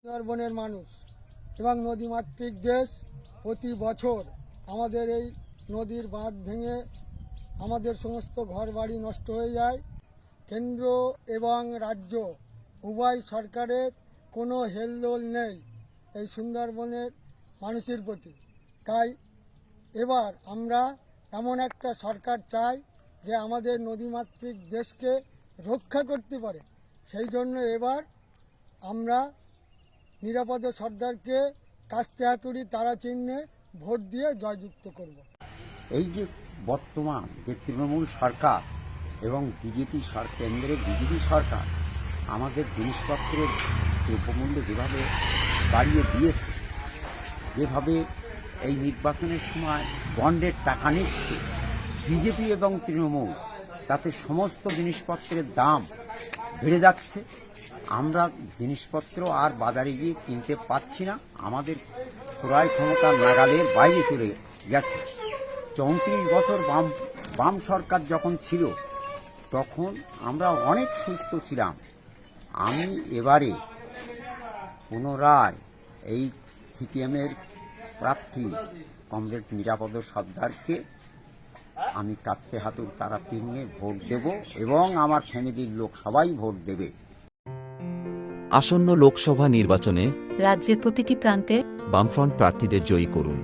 সুন্দরবনের মানুষ এবং নদীমাতৃক দেশ প্রতি বছর আমাদের এই নদীর বাঁধ ভেঙে আমাদের সমস্ত ঘরবাড়ি নষ্ট হয়ে যায়। কেন্দ্র এবং রাজ্য উভয় সরকারের কোনো হেলদোল নেই এই সুন্দরবনের মানুষের প্রতি। তাই এবার আমরা এমন একটা সরকার চাই যে আমাদের নদীমাতৃক দেশকে রক্ষা করতে পারে। সেই জন্য এবার আমরা নিরাপদ সর্দারকে কাস্তে হাতুড়ি তারা চিহ্নে ভোট দিয়ে জয়যুক্ত করব। এই যে বর্তমান যে তৃণমূল সরকার এবং কেন্দ্রের বিজেপি সরকার আমাদের জিনিসপত্রের দ্রব্যমূল্য যেভাবে বাড়িয়ে দিয়েছে, যেভাবে এই নির্বাচনের সময় বন্ডের টাকা নিচ্ছে বিজেপি এবং তৃণমূল, তাতে সমস্ত জিনিসপত্রের দাম বেড়ে যাচ্ছে। আমরা জিনিসপত্র আর বাজারে গিয়ে কিনতে পাচ্ছি না, আমাদের ক্রয় ক্ষমতা নাগালের বাইরে চলে গেছে। 34 বছর বাম সরকার যখন ছিল তখন আমরা অনেক সুস্থ ছিলাম। আমি এবারে পুনরায় এই সিপিএমের প্রার্থী কমরেড নিরাপদ সর্দারকে আমি কাস্তে হাতুড়ি তারা চিহ্নে ভোট দেব এবং আমার ফ্যামিলির লোক সবাই ভোট দেবে। আসন্ন লোকসভা নির্বাচনে রাজ্যের প্রতিটি প্রান্তে বামফ্রন্ট প্রার্থীদের জয়ী করুন।